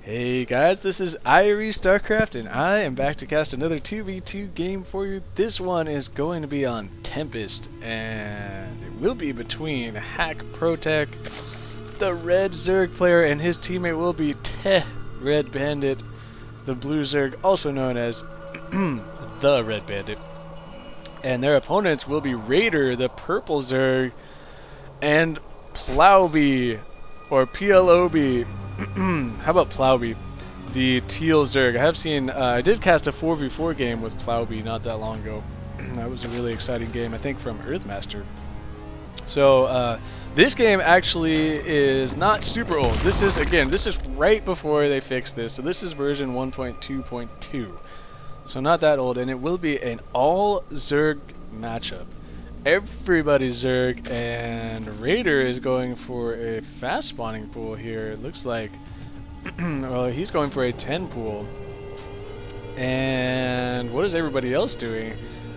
Hey guys, this is IrieStarcraft and I am back to cast another 2v2 game for you. This one is going to be on Tempest and it will be between haCkProTech, the red Zerg player, and his teammate will be tehredbandit, the blue Zerg, also known as the red bandit. And their opponents will be Raider, the purple Zerg, and PLOwbie, or PLOwbie. How about PLOwbie, the teal Zerg? I have seen, I did cast a 4v4 game with PLOwbie not that long ago. That was a really exciting game, I think from Earthmaster. So, this game actually is not super old. This is, again, this is right before they fixed this. So this is version 1.2.2. So not that old, and it will be an all Zerg matchup. Everybody's Zerg, and Raider is going for a fast spawning pool here. It looks like, well, he's going for a 10 pool. And what is everybody else doing?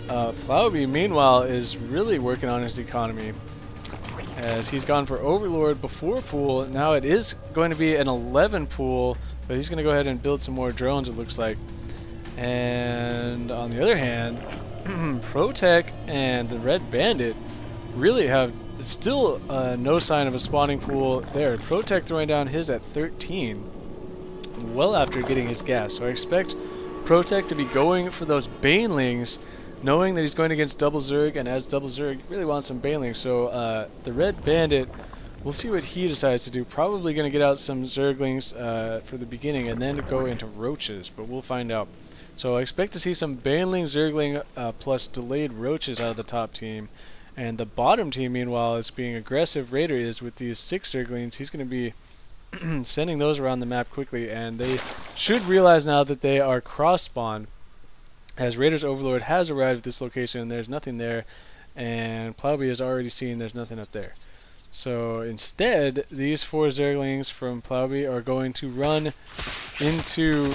PLOwbie, meanwhile, is really working on his economy, as he's gone for Overlord before pool. Now it is going to be an 11 pool, but he's going to go ahead and build some more drones, it looks like. And on the other hand, ProTech and the Red Bandit really have still no sign of a spawning pool there. ProTech throwing down his at 13, well after getting his gas. So I expect ProTech to be going for those Banelings, knowing that he's going against double Zerg, and as double Zerg, really wants some Banelings. So the Red Bandit, we'll see what he decides to do. Probably going to get out some Zerglings for the beginning and then go into Roaches, but we'll find out. So I expect to see some Baneling, Zergling, plus delayed Roaches out of the top team. And the bottom team, meanwhile, is being aggressive. Raider is with these 6 Zerglings. He's going to be sending those around the map quickly. And they should realize now that they are cross-spawned, as Raider's Overlord has arrived at this location and there's nothing there. And PLOwbie has already seen there's nothing up there. So instead, these 4 Zerglings from PLOwbie are going to run into...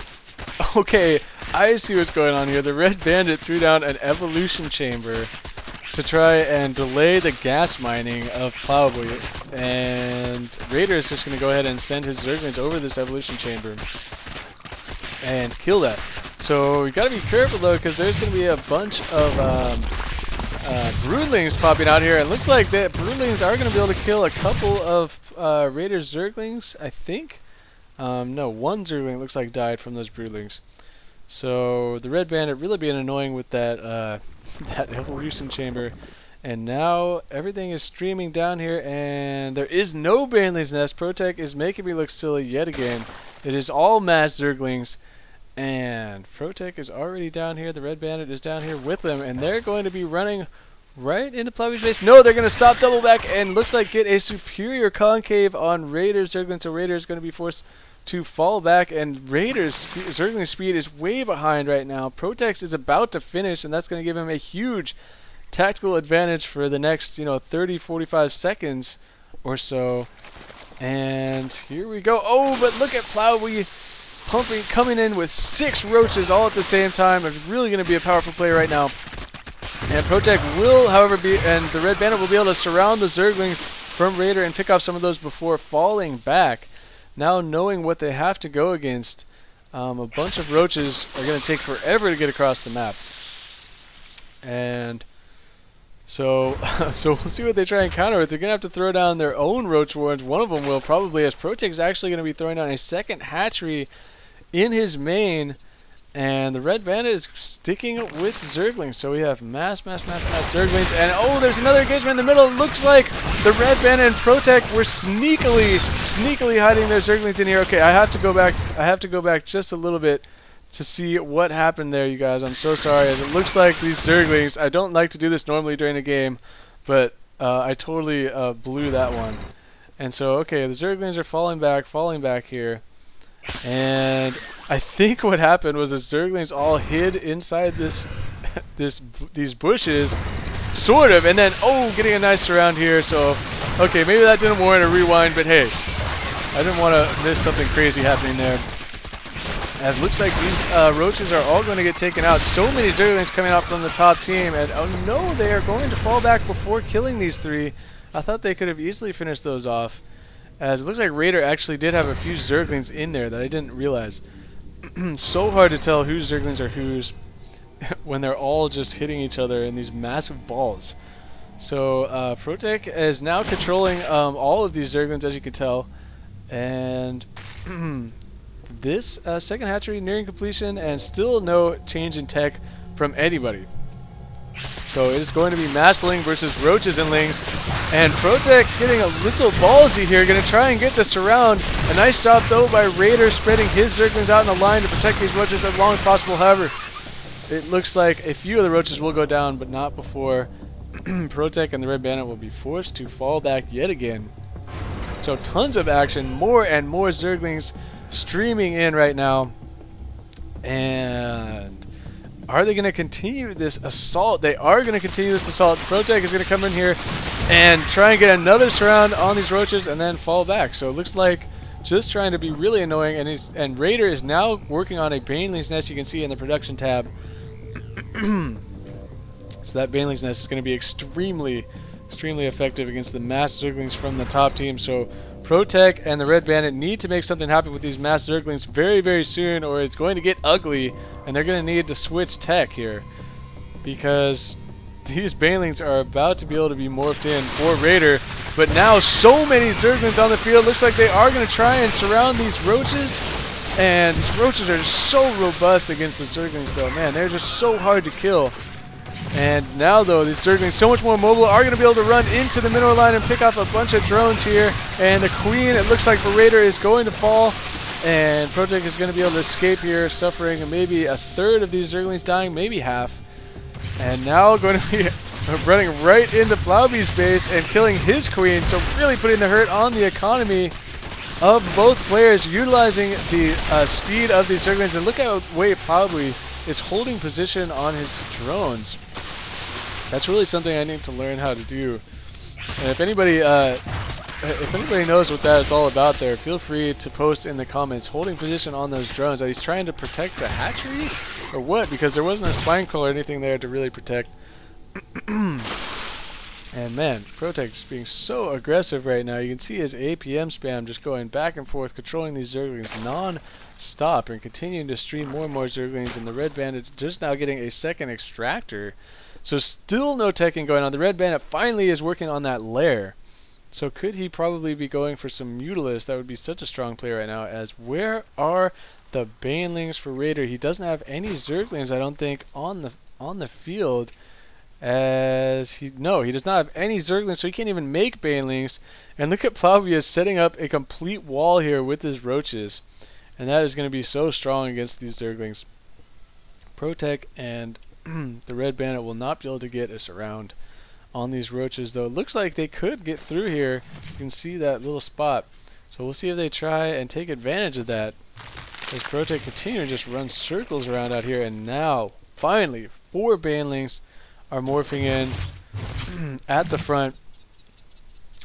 Okay, I see what's going on here. The Red Bandit threw down an evolution chamber to try and delay the gas mining of PLOwbie, and Raider is just going to go ahead and send his Zerglings over this evolution chamber and kill that. So you got to be careful though, because there's going to be a bunch of Broodlings popping out here, and it looks like that Broodlings are going to be able to kill a couple of Raider's Zerglings, I think. No, one Zergling looks like died from those Broodlings. So the Red Bandit really being annoying with that that evolution chamber. And now everything is streaming down here, and there is no Baneling's nest. ProTech is making me look silly yet again. It is all mass Zerglings, and ProTech is already down here. The Red Bandit is down here with them, and they're going to be running right into PLOwbie's base. No, they're going to stop double back and looks like get a superior concave on Raider's Zergling. So Raider is going to be forced to fall back, and Raider's Zergling speed is way behind right now. ProTech is about to finish, and that's going to give him a huge tactical advantage for the next, 30-45 seconds or so. And here we go. Oh, but look at PLOwbie coming in with 6 Roaches all at the same time. It's really going to be a powerful play right now. And ProTech will, however, and the Red Bandit will be able to surround the Zerglings from Raider and pick off some of those before falling back. Now knowing what they have to go against, a bunch of Roaches are going to take forever to get across the map. And so we'll see what they try and counter with. They're going to have to throw down their own Roach Warrens. One of them will probably, as ProTech is actually going to be throwing down a second hatchery in his main. And the Red Bandit is sticking with Zerglings. So we have mass Zerglings. And oh, there's another engagement in the middle. It looks like the Red Bandit and ProTech were sneakily hiding their Zerglings in here. Okay, I have to go back just a little bit to see what happened there, you guys. I'm so sorry. It looks like these Zerglings, I don't like to do this normally during a game, but I totally blew that one. And so, okay, the Zerglings are falling back here. And I think what happened was the Zerglings all hid inside these bushes, sort of, and then getting a nice surround here. So okay, maybe that didn't warrant a rewind, but hey, I didn't want to miss something crazy happening there. As it looks like these Roaches are all going to get taken out. So many Zerglings coming out from the top team, and oh no, they are going to fall back before killing these 3. I thought they could have easily finished those off. as it looks like Raider actually did have a few Zerglings in there that I didn't realize. So hard to tell whose Zerglings are whose when they're all just hitting each other in these massive balls. So PLOwbie is now controlling all of these Zerglings, as you can tell, and this second hatchery nearing completion, and still no change in tech from anybody. So it is going to be Massling versus Roaches and Lings, and PLOwbie getting a little ballsy here, going to try and get this around. A nice job though by Raider spreading his Zerglings out in the line to protect these Roaches as long as possible. However, it looks like a few of the Roaches will go down, but not before PLOwbie and the Red Bandit will be forced to fall back yet again. So tons of action, more and more Zerglings streaming in right now. And are they going to continue this assault? They are going to continue this assault. PLOwbie is going to come in here and try and get another surround on these Roaches and then fall back. So it looks like just trying to be really annoying. And Raider is now working on a Baneling's Nest, you can see in the production tab. So that Baneling's Nest is going to be extremely effective against the mass Zerglings from the top team. So PLOwbie and the Red Bandit need to make something happen with these mass Zerglings very soon, or it's going to get ugly, and they're going to need to switch tech here, because these Banelings are about to be able to be morphed in for Raider. But now so many Zerglings on the field. Looks like they are going to try and surround these Roaches, and these Roaches are just so robust against the Zerglings though. Man, they're just so hard to kill. And now though, these Zerglings, so much more mobile, are going to be able to run into the mineral line and pick off a bunch of drones here. And the Queen, it looks like for Raider, is going to fall. And PLOwbie is going to be able to escape here, suffering maybe a third of these Zerglings dying, maybe half. And now going to be running right into PLOwbie's base and killing his Queen. So really putting the hurt on the economy of both players, utilizing the speed of these Zerglings. And look at the way PLOwbie is holding position on his drones. That's really something I need to learn how to do. And if anybody knows what that is all about there, feel free to post in the comments. Holding position on those drones. Are he's trying to protect the hatchery or what? Because there wasn't a spine coil or anything there to really protect. And man, PLOwbie just being so aggressive right now. You can see his APM spam just going back and forth, controlling these Zerglings non-stop and continuing to stream more and more Zerglings. And the Red Bandit just now getting a second extractor. So still no teching going on. The Red Bandit finally is working on that lair. So could he probably be going for some Mutalisk? That would be such a strong play right now. As where are the Banelings for Raider? He doesn't have any Zerglings, I don't think, on the field. As he does not have any Zerglings, so he can't even make Banelings. And look at PLOwbie is setting up a complete wall here with his Roaches. And that is going to be so strong against these Zerglings. PLOwbie and the Red Bandit will not be able to get us around on these Roaches, though. It looks like they could get through here. You can see that little spot. So we'll see if they try and take advantage of that, as PLOwbie continue to just run circles around out here. And now, finally, 4 Banelings are morphing in at the front.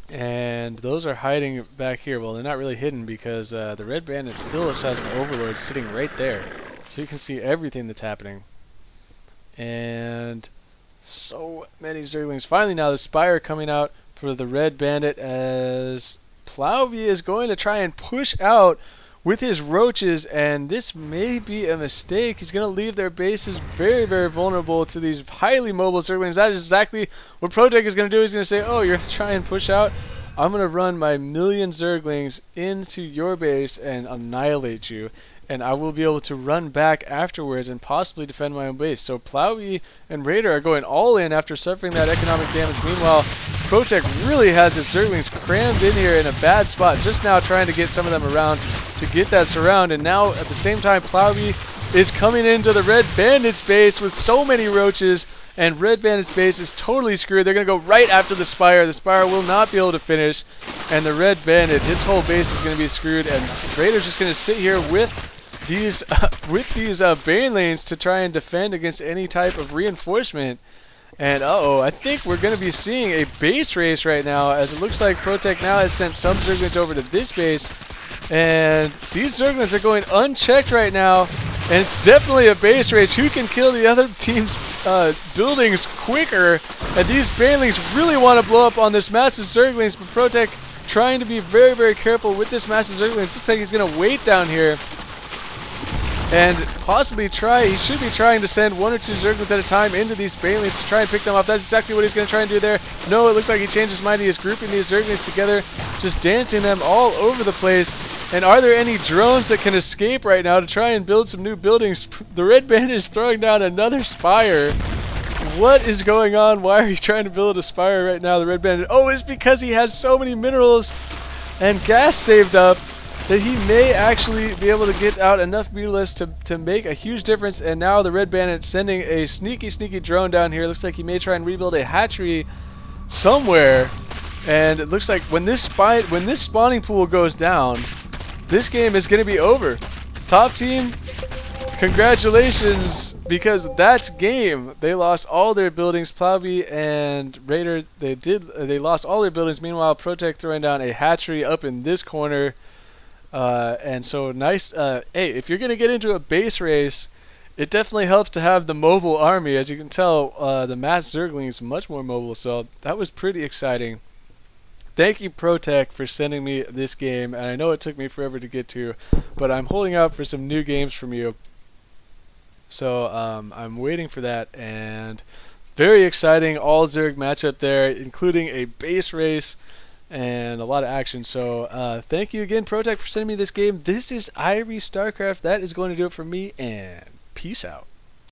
And those are hiding back here. Well, they're not really hidden because the Red Bandit still has an Overlord sitting right there. So you can see everything that's happening. And so many Zerglings. Finally now the Spire coming out for the Red Bandit, as PLOwbie is going to try and push out with his Roaches, and this may be a mistake. He's going to leave their bases very vulnerable to these highly mobile Zerglings. That is exactly what PLOwbie is going to do. He's going to say, oh, you're going to try and push out? I'm going to run my million Zerglings into your base and annihilate you. And I will be able to run back afterwards and possibly defend my own base. So PLOwbie and Raider are going all in after suffering that economic damage. Meanwhile, PLOwbie really has his Zerglings crammed in here in a bad spot, just now trying to get some of them around to get that surround. And now at the same time, PLOwbie is coming into the Red Bandit's base with so many Roaches, and Red Bandit's base is totally screwed. They're going to go right after the Spire. The Spire will not be able to finish, and the Red Bandit, his whole base is going to be screwed, and Raider's just going to sit here with these Banelings to try and defend against any type of reinforcement. And I think we're going to be seeing a base race right now, as it looks like PLOwbie now has sent some Zerglings over to this base, and these Zerglings are going unchecked right now, and it's definitely a base race. Who can kill the other team's buildings quicker? And these Banelings really want to blow up on this massive Zerglings, but PLOwbie trying to be very, very careful with this massive Zerglings. It looks like he's going to wait down here and possibly try. He should be trying to send 1 or 2 Zerglings at a time into these Banelings to try and pick them off. That's exactly what he's going to try and do there. No, it looks like he changed his mind. He is grouping these Zerglings together, just dancing them all over the place. And are there any drones that can escape right now to try and build some new buildings? The Red Bandit is throwing down another spire. What is going on? Why are you trying to build a spire right now, the Red Bandit? Oh, it's because he has so many minerals and gas saved up that he may actually be able to get out enough Mutalisks to make a huge difference. And now the Red Bandit sending a sneaky, sneaky drone down here. Looks like he may try and rebuild a hatchery somewhere. And it looks like when this spawning pool goes down, this game is going to be over. Top team, congratulations, because that's game. They lost all their buildings. PLOwbie and Raider, they lost all their buildings. Meanwhile, ProTech throwing down a hatchery up in this corner. And so nice. Hey, if you're going to get into a base race, it definitely helps to have the mobile army. As you can tell, the mass Zergling is much more mobile, so that was pretty exciting. Thank you, ProTech, for sending me this game, and I know it took me forever to get to, but I'm holding out for some new games from you. So I'm waiting for that, and very exciting all-Zerg matchup there, including a base race and a lot of action. So thank you again, ProTech, for sending me this game. This is IrieStarcraft. That is going to do it for me, and peace out.